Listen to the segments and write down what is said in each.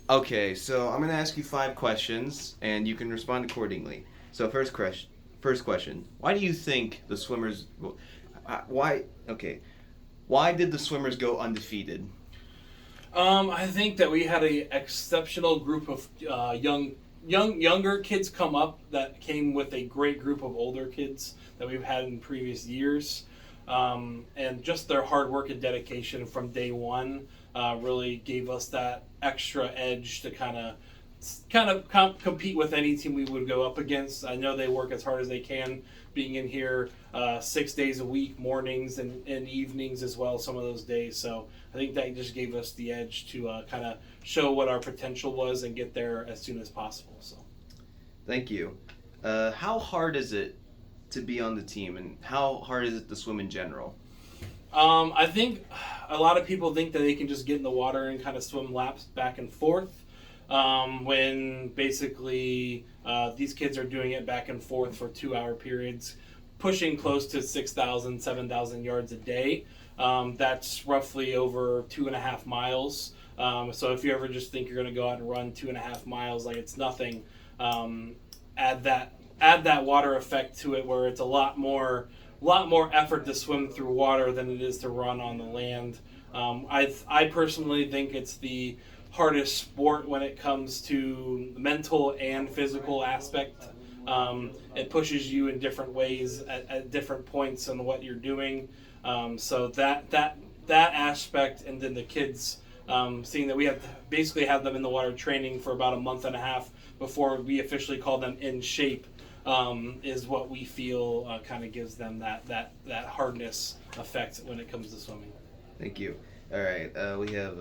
Okay, so I'm going to ask you 5 questions, and you can respond accordingly. So first question: Why do you think the swimmers? Why? Okay, why did the swimmers go undefeated? I think that we had a exceptional group of younger kids come up that came with a great group of older kids that we've had in previous years, and just their hard work and dedication from day one really gave us that extra edge to compete with any team we would go up against. I know they work as hard as they can, being in here 6 days a week, mornings and evenings as well, some of those days. So I think that just gave us the edge to kind of show what our potential was and get there as soon as possible. So Thank you. How hard is it to be on the team, and how hard is it to swim in general? I think a lot of people think that they can just get in the water and kind of swim laps back and forth. When basically these kids are doing it back and forth for 2 hour periods, pushing close to 6,000, 7,000 yards a day. That's roughly over 2.5 miles. So if you ever just think you're going to go out and run 2.5 miles like it's nothing, add that water effect to it, where it's a lot more effort to swim through water than it is to run on the land. I personally think it's the hardest sport when it comes to mental and physical aspect. It pushes you in different ways at different points on what you're doing. So that aspect, and then the kids, seeing that we have to basically have them in the water training for about a month and a half before we officially call them in shape, is what we feel kind of gives them that hardness effect when it comes to swimming. Thank you. All right, we have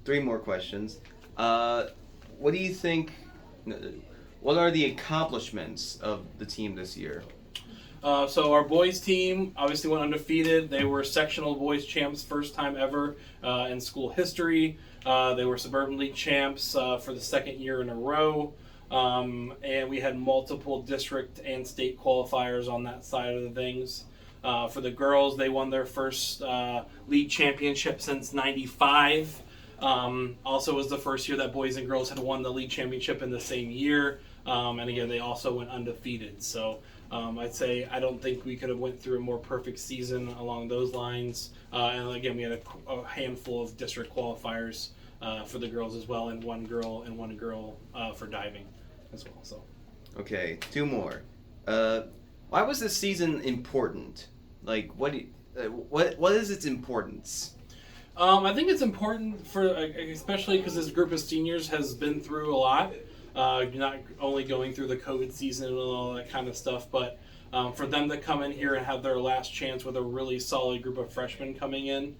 3 more questions. What do you think? What are the accomplishments of the team this year? So our boys team obviously went undefeated. They were sectional boys champs, first time ever in school history. They were suburban league champs for the second year in a row. And we had multiple district and state qualifiers on that side of the things. For the girls, they won their first league championship since '95. Also was the first year that boys and girls had won the league championship in the same year. And again, they also went undefeated. So I'd say I don't think we could have went through a more perfect season along those lines. And again, we had a handful of district qualifiers for the girls as well, and one girl for diving as well. So Okay, 2 more. Why was this season important? Like, what is its importance? I think it's important for, especially because this group of seniors has been through a lot. Not only going through the COVID season and all that kind of stuff, but for them to come in here and have their last chance with a really solid group of freshmen coming in,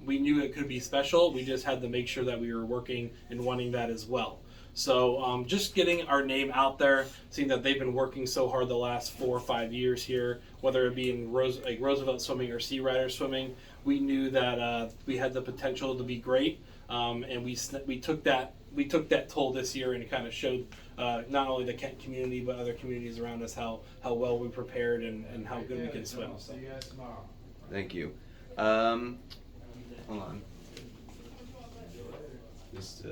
we knew it could be special. We just had to make sure that we were working and wanting that as well. So just getting our name out there, seeing that they've been working so hard the last 4 or 5 years here, whether it be in Roosevelt swimming or Sea Rider swimming, we knew that we had the potential to be great, and we took that toll this year, and it kind of showed not only the Kent community but other communities around us how well we prepared and how good we can swim. So. Thank you. Hold on. Just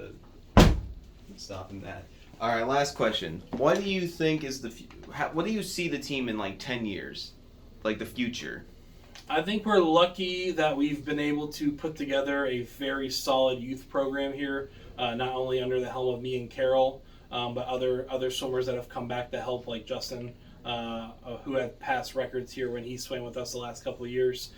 stopping that. All right, last question. What do you think is what do you see the team in like 10 years? Like the future? I think we're lucky that we've been able to put together a very solid youth program here, not only under the helm of me and Carol, but other swimmers that have come back to help, like Justin, who had past records here when he swam with us the last couple of years.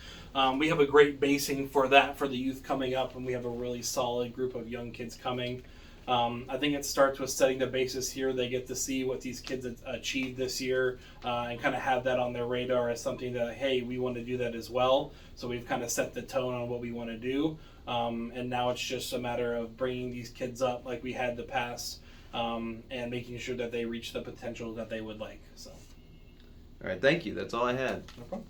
We have a great basing for that for the youth coming up, and we have a really solid group of young kids coming. I think it starts with setting the basis here. They get to see what these kids achieved this year and kind of have that on their radar as something that, hey, we want to do that as well. So we've kind of set the tone on what we want to do. And now it's just a matter of bringing these kids up like we had the past, and making sure that they reach the potential that they would like. So. All right, thank you. That's all I had. No problem.